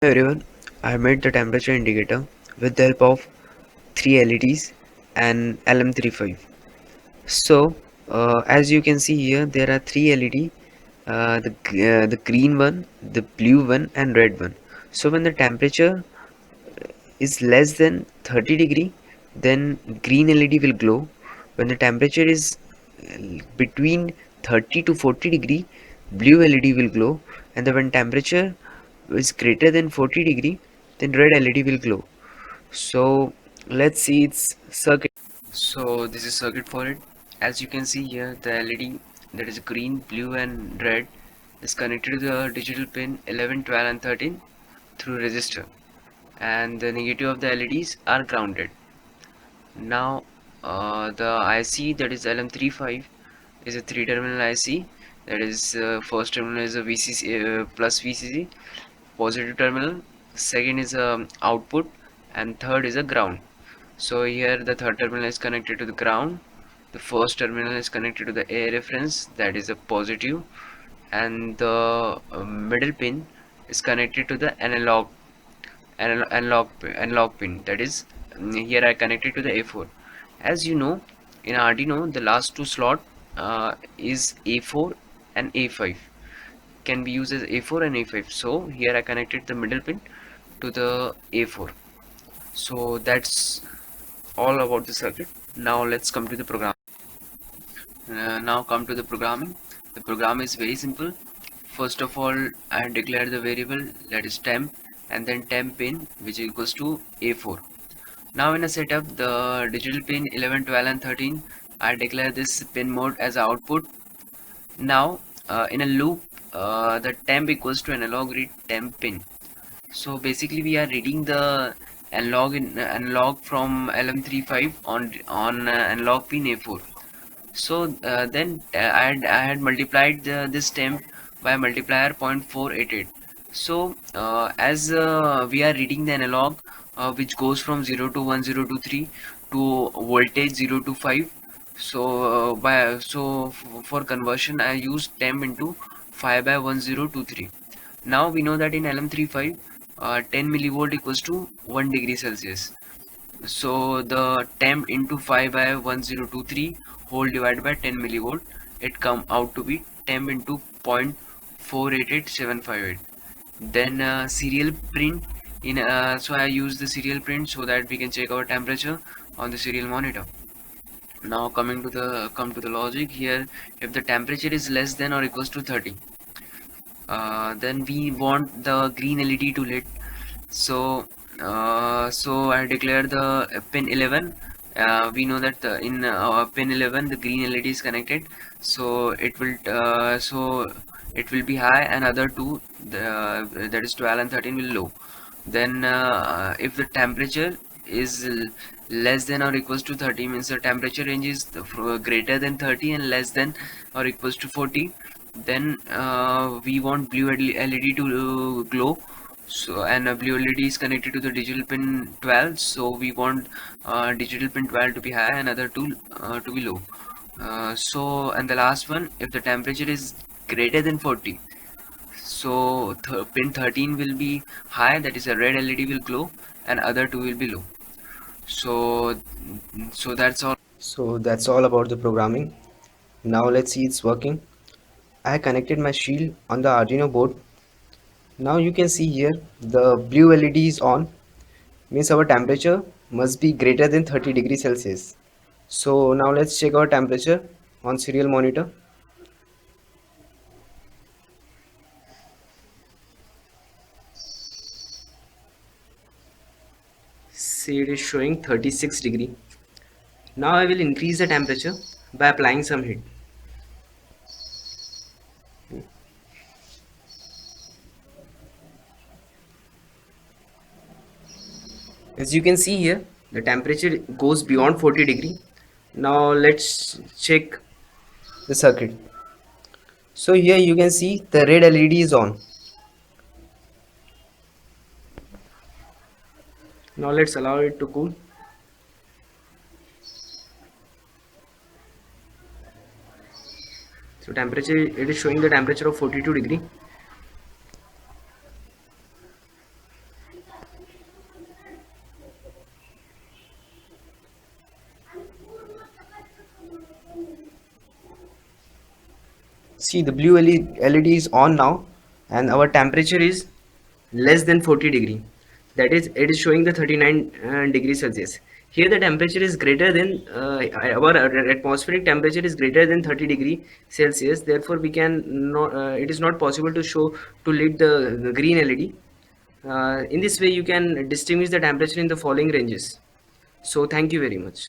Hey everyone, I made the temperature indicator with the help of three LEDs and LM35. So, as you can see here, there are three LED, the green one, the blue one, and red one. So, when the temperature is less than 30 degree, then green LED will glow. When the temperature is between 30 to 40 degree, blue LED will glow, and when temperature is greater than 40 degree, then red LED will glow. So let's see its circuit. So this is circuit for it. As you can see here, the LED that is green, blue and red is connected to the digital pin 11, 12 and 13 through resistor, and the negative of the LEDs are grounded. Now the IC that is LM35 is a three terminal IC. That is first terminal is a VCC plus VCC positive terminal, second is a output, and third is a ground. So here the third terminal is connected to the ground, the first terminal is connected to the A reference, that is a positive, and the middle pin is connected to the analog pin, that is here I connected to the A4. As you know, in Arduino the last two slot is A4 and A5, can be used as A4 and A5. So here I connected the middle pin to the A4. So that's all about the circuit. Now let's come to the program. Now come to the programming. The program is very simple. First of all, I declare the variable that is temp, and then temp pin which equals to A4. Now in a setup, the digital pin 11, 12 and 13, I declare this pin mode as output. Now in a loop, the temp equals to analog read temp pin. So basically we are reading the analog from LM35 on analog pin A4. So I had multiplied this temp by multiplier 0.488. So as we are reading the analog which goes from 0 to 1023 to voltage 0 to 5. So for conversion I use temp into 5 by 1023. Now we know that in LM35 10 millivolt equals to 1 degree Celsius. So the temp into 5 by 1023 whole divided by 10 millivolt, it come out to be temp into 0.488758. Then serial print in so I use the serial print so that we can check our temperature on the serial monitor. Now come to the logic here. If the temperature is less than or equals to 30, then we want the green LED to lit. So I declare the pin 11. We know that in pin 11 the green LED is connected, so it will be high, and other two, that is 12 and 13, will low. Then if the temperature is less than or equals to 30, means the temperature range is greater than 30 and less than or equals to 40, then we want blue LED to glow. So and blue LED is connected to the digital pin 12, so we want digital pin 12 to be high and other two to be low. So and the last one, if the temperature is greater than 40, so pin 13 will be high, that is a red LED will glow, and other two will be low. So that's all. So that's all about the programming. Now let's see it's working. I connected my shield on the Arduino board. Now you can see here the blue LED is on, means our temperature must be greater than 30 degrees Celsius. So now let's check our temperature on serial monitor. See, it is showing 36 degree. Now I will increase the temperature by applying some heat. As you can see here, the temperature goes beyond 40 degree. Now let's check the circuit. So here you can see the red LED is on. Now let's allow it to cool. So temperature, it is showing the temperature of 42 degree. See, the blue LED is on now, and our temperature is less than 40 degree. That is, it is showing the 39 degrees Celsius. Here the temperature is greater than our atmospheric temperature is greater than 30 degree Celsius. Therefore, we can not. It is not possible to show to lit the green LED. In this way, you can distinguish the temperature in the following ranges. So, thank you very much.